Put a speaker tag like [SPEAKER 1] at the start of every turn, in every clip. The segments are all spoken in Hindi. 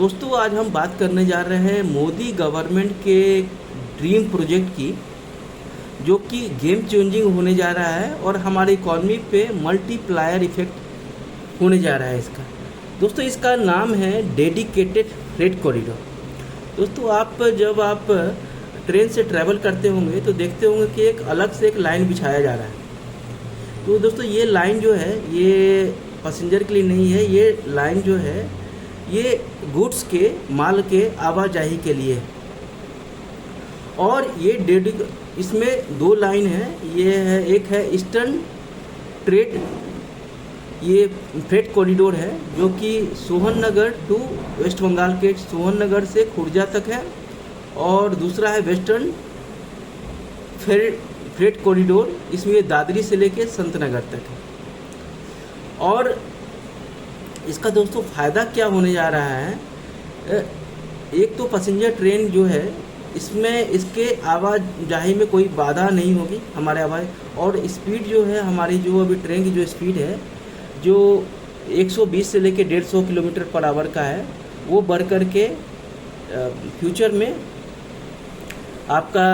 [SPEAKER 1] दोस्तों आज हम बात करने जा रहे हैं मोदी गवर्नमेंट के ड्रीम प्रोजेक्ट की, जो कि गेम चेंजिंग होने जा रहा है और हमारी इकॉनमी पे मल्टीप्लायर इफेक्ट होने जा रहा है इसका। दोस्तों इसका नाम है डेडिकेटेड फ्रेट कॉरिडोर। दोस्तों जब आप ट्रेन से ट्रैवल करते होंगे तो देखते होंगे कि एक अलग से एक लाइन बिछाया जा रहा है। तो दोस्तों ये लाइन जो है ये पैसेंजर के लिए नहीं है, ये लाइन जो है ये गुड्स के माल के आवाजाही के लिए है। और ये इसमें दो लाइन है, ये है एक है ईस्टर्न ट्रेड, ये फ्रेट कॉरिडोर है जो कि सोहननगर टू वेस्ट बंगाल के सोहननगर से खुर्जा तक है, और दूसरा है वेस्टर्न फ्रेट कॉरिडोर, इसमें दादरी से लेके संतनगर तक है। और इसका दोस्तों फ़ायदा क्या होने जा रहा है, एक तो पैसेंजर ट्रेन जो है इसमें इसके आवाजाही में कोई बाधा नहीं होगी हमारे आवाज़, और स्पीड जो है हमारी जो अभी ट्रेन की जो स्पीड है जो 120 से लेके 150 किलोमीटर पर आवर का है, वो बढ़ कर के फ्यूचर में आपका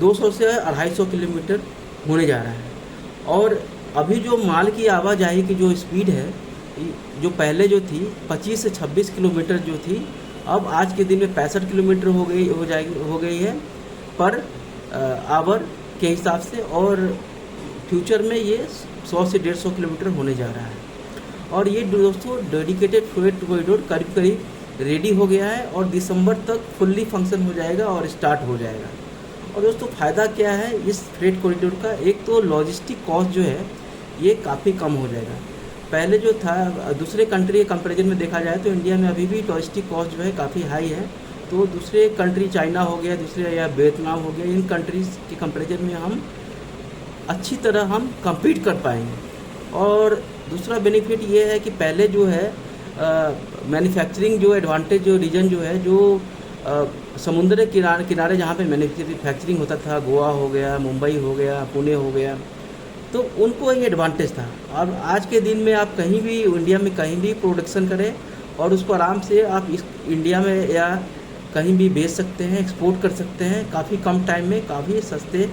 [SPEAKER 1] 200 से 250 किलोमीटर होने जा रहा है। और अभी जो माल की आवाजाही की जो स्पीड है, जो पहले जो थी 25 से 26 किलोमीटर जो थी, अब आज के दिन में 65 किलोमीटर हो गई है पर आवर के हिसाब से, और फ्यूचर में ये 100 से 150 किलोमीटर होने जा रहा है। और ये दोस्तों डेडिकेटेड फ्रेट कॉरिडोर करीब करीब रेडी हो गया है और दिसंबर तक फुल्ली फंक्शन हो जाएगा और स्टार्ट हो जाएगा। और दोस्तों फ़ायदा क्या है इस फ्रेट कॉरिडोर का, एक तो लॉजिस्टिक कॉस्ट जो है ये काफ़ी कम हो जाएगा। पहले जो था दूसरे कंट्री के कंपैरिजन में देखा जाए तो इंडिया में अभी भी लॉजिस्टिक कॉस्ट जो है काफ़ी हाई है। तो दूसरे कंट्री चाइना हो गया, दूसरे या वियतनाम हो गया, इन कंट्रीज़ के कंपैरिजन में हम अच्छी तरह हम compete कर पाएंगे। और दूसरा बेनिफिट ये है कि पहले जो है मैन्युफैक्चरिंग जो एडवांटेज जो रीजन जो है जो समुद्र के किनारे जहाँ पे मैन्युफैक्चरिंग होता था, गोवा हो गया, मुंबई हो गया, पुणे हो गया, तो उनको ही एडवांटेज था। अब आज के दिन में आप कहीं भी इंडिया में कहीं भी प्रोडक्शन करें और उसको आराम से आप इस इंडिया में या कहीं भी बेच सकते हैं, एक्सपोर्ट कर सकते हैं काफ़ी कम टाइम में, काफ़ी सस्ते,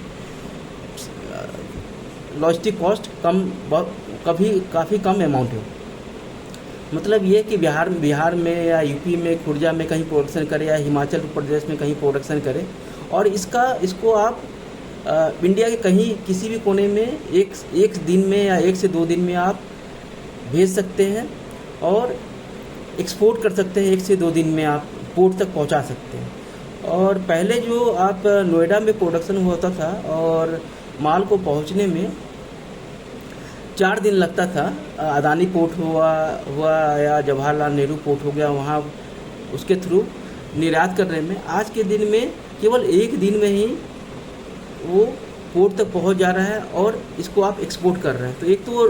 [SPEAKER 1] लॉजिस्टिक कॉस्ट काफ़ी कम अमाउंट है। मतलब ये कि बिहार में या यूपी में खुर्जा में कहीं प्रोडक्शन करें या हिमाचल प्रदेश में कहीं प्रोडक्शन करें, और इसको आप इंडिया के कहीं किसी भी कोने में एक दिन में या 1 से 2 दिन में आप भेज सकते हैं और एक्सपोर्ट कर सकते हैं, 1 से 2 दिन में आप पोर्ट तक पहुंचा सकते हैं। और पहले जो आप नोएडा में प्रोडक्शन होता था और माल को पहुंचने में 4 दिन लगता था, अदानी पोर्ट हुआ या जवाहरलाल नेहरू पोर्ट हो गया, वहाँ उसके थ्रू निर्यात करने में आज के दिन में केवल 1 दिन में ही वो पोर्ट तक पहुंच जा रहा है और इसको आप एक्सपोर्ट कर रहे हैं। तो एक तो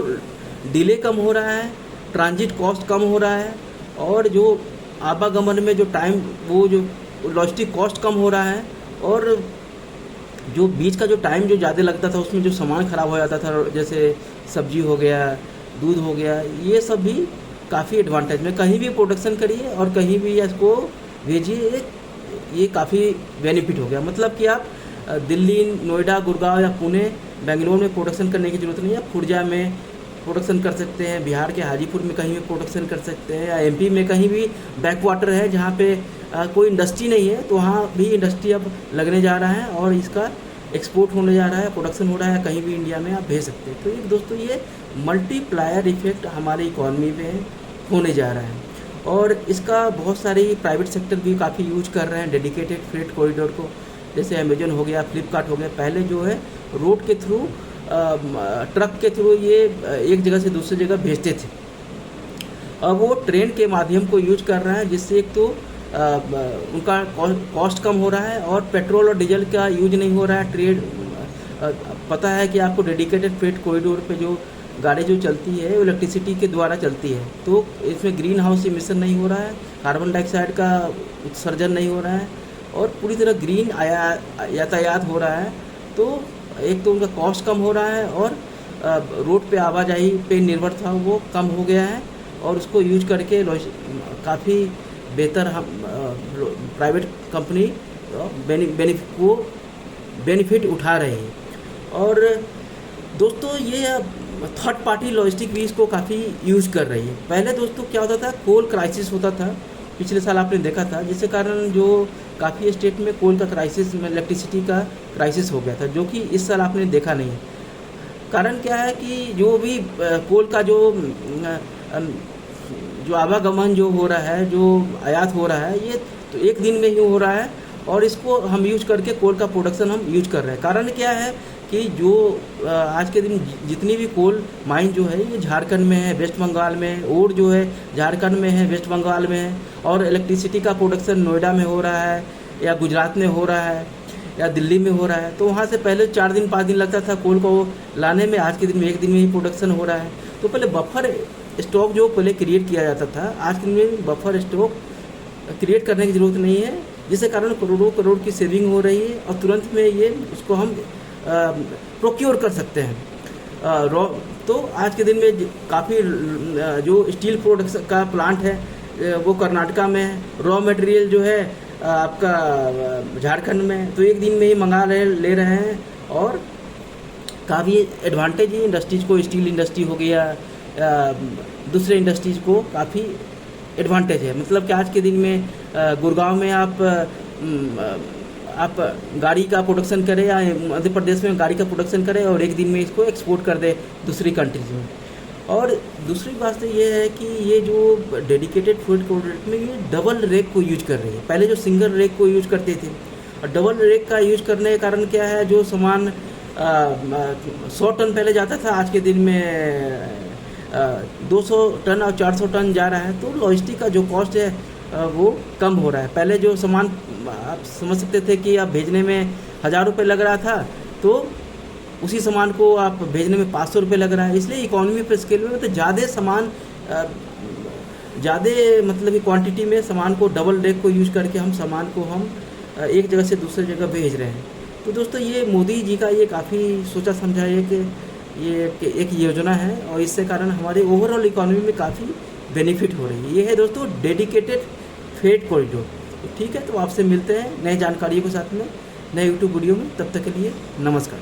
[SPEAKER 1] डिले कम हो रहा है, ट्रांजिट कॉस्ट कम हो रहा है, और जो आवागमन में जो टाइम वो जो लॉजिस्टिक कॉस्ट कम हो रहा है, और जो बीच का जो टाइम जो ज़्यादा लगता था उसमें जो सामान ख़राब हो जाता था, जैसे सब्जी हो गया, दूध हो गया, ये सब भी काफ़ी एडवांटेज में कहीं भी प्रोडक्शन करिए और कहीं भी इसको भेजिए, ये काफ़ी बेनिफिट हो गया। मतलब कि आप दिल्ली, नोएडा, गुड़गांव या पुणे, बेंगलोर में प्रोडक्शन करने की ज़रूरत नहीं है, खुर्जा में प्रोडक्शन कर सकते हैं, बिहार के हाजीपुर में कहीं भी प्रोडक्शन कर सकते हैं, या एमपी में कहीं भी बैक वाटर है जहाँ पे कोई इंडस्ट्री नहीं है तो वहाँ भी इंडस्ट्री अब लगने जा रहा है और इसका एक्सपोर्ट होने जा रहा है, प्रोडक्शन हो रहा है, कहीं भी इंडिया में आप भेज सकते हैं। तो ये दोस्तों ये मल्टीप्लायर इफेक्ट हमारी इकॉनमी में होने जा रहा है, और इसका बहुत सारी प्राइवेट सेक्टर भी काफ़ी यूज कर रहे हैं डेडिकेटेड फ्रेट कॉरिडोर को, जैसे अमेजन हो गया, फ्लिपकार्ट हो गया। पहले जो है रोड के थ्रू ट्रक के थ्रू ये एक जगह से दूसरी जगह भेजते थे, अब वो ट्रेन के माध्यम को यूज कर रहे हैं, जिससे एक तो उनका कॉस्ट कम हो रहा है और पेट्रोल और डीजल का यूज नहीं हो रहा है। पता है कि आपको डेडिकेटेड फ्रेट कॉरिडोर पे जो गाड़ी जो चलती है वो इलेक्ट्रिसिटी के द्वारा चलती है, तो इसमें ग्रीन हाउस इमिशन नहीं हो रहा है, कार्बन डाइऑक्साइड का उत्सर्जन नहीं हो रहा है, और पूरी तरह ग्रीन यातायात हो रहा है। तो एक तो उनका कॉस्ट कम हो रहा है और रोड पे आवाजाही पे निर्भर था वो कम हो गया है, और उसको यूज करके काफ़ी बेहतर हम प्राइवेट कंपनी बेनिफिट उठा रही है। और दोस्तों ये थर्ड पार्टी लॉजिस्टिक भी इसको काफ़ी यूज़ कर रही है। पहले दोस्तों क्या होता था, कोल क्राइसिस होता था, पिछले साल आपने देखा था, जिसके कारण जो काफ़ी स्टेट में कोल का क्राइसिस में इलेक्ट्रिसिटी का क्राइसिस हो गया था, जो कि इस साल आपने देखा नहीं है। कारण क्या है कि जो भी कोल का जो आवागमन जो हो रहा है, जो आयात हो रहा है, ये तो एक दिन में ही हो रहा है और इसको हम यूज करके कोल का प्रोडक्शन हम यूज कर रहे हैं। कारण क्या है कि जो आज के दिन जितनी भी कोल माइन जो है ये झारखंड में है, वेस्ट बंगाल में, और जो है झारखंड में है, वेस्ट बंगाल में है, और इलेक्ट्रिसिटी का प्रोडक्शन नोएडा में हो रहा है या गुजरात में हो रहा है या दिल्ली में हो रहा है। तो वहाँ से पहले 4 दिन 5 दिन लगता था कोल को लाने में, आज के दिन में 1 दिन में ही प्रोडक्शन हो रहा है। तो पहले बफर स्टॉक जो पहले क्रिएट किया जाता था, आज के दिन में बफर स्टॉक क्रिएट करने की ज़रूरत नहीं है, जिसके कारण करोड़ों करोड़ की सेविंग हो रही है और तुरंत में ये उसको हम प्रोक्योर कर सकते हैं। तो आज के दिन में काफ़ी जो स्टील प्रोडक्शन का प्लांट है वो कर्नाटका में है, रॉ मटेरियल जो है आपका झारखंड में, तो 1 दिन में ही ले रहे हैं और काफ़ी एडवांटेज है इंडस्ट्रीज को। स्टील इंडस्ट्री हो गया, दूसरे इंडस्ट्रीज को काफ़ी एडवांटेज है। मतलब कि आज के दिन में गुड़गांव में आप गाड़ी का प्रोडक्शन करें या मध्य प्रदेश में गाड़ी का प्रोडक्शन करें और 1 दिन में इसको एक्सपोर्ट कर दे दूसरी कंट्रीज में। और दूसरी बात तो ये है कि ये जो डेडिकेटेड फ्रेट कॉरिडोर में ये डबल रेक को यूज कर रही है। पहले जो सिंगल रेक को यूज करते थे, और डबल रेक का यूज करने के कारण क्या है, जो सामान 100 टन पहले जाता था, आज के दिन में 200 टन और 400 टन जा रहा है। तो लॉजिस्टिक का जो कॉस्ट है वो कम हो रहा है। पहले जो सामान आप समझ सकते थे कि आप भेजने में 1000 रुपये लग रहा था, तो उसी सामान को आप भेजने में 500 रुपये लग रहा है। इसलिए इकोनॉमी पर स्केल में तो ज़्यादा सामान, ज़्यादा मतलब कि क्वांटिटी में सामान को डबल रेक को यूज करके हम सामान को हम एक जगह से दूसरी जगह भेज रहे हैं। तो दोस्तों ये मोदी जी का ये काफ़ी सोचा समझा है कि ये एक योजना है और इससे कारण हमारे ओवरऑल इकोनॉमी में काफ़ी बेनिफिट हो रही है। ये है दोस्तों डेडिकेटेड फ्रेट कॉरिडोर। तो ठीक है, तो आपसे मिलते हैं नए जानकारियों के साथ में नए यूट्यूब वीडियो में। तब तक के लिए नमस्कार।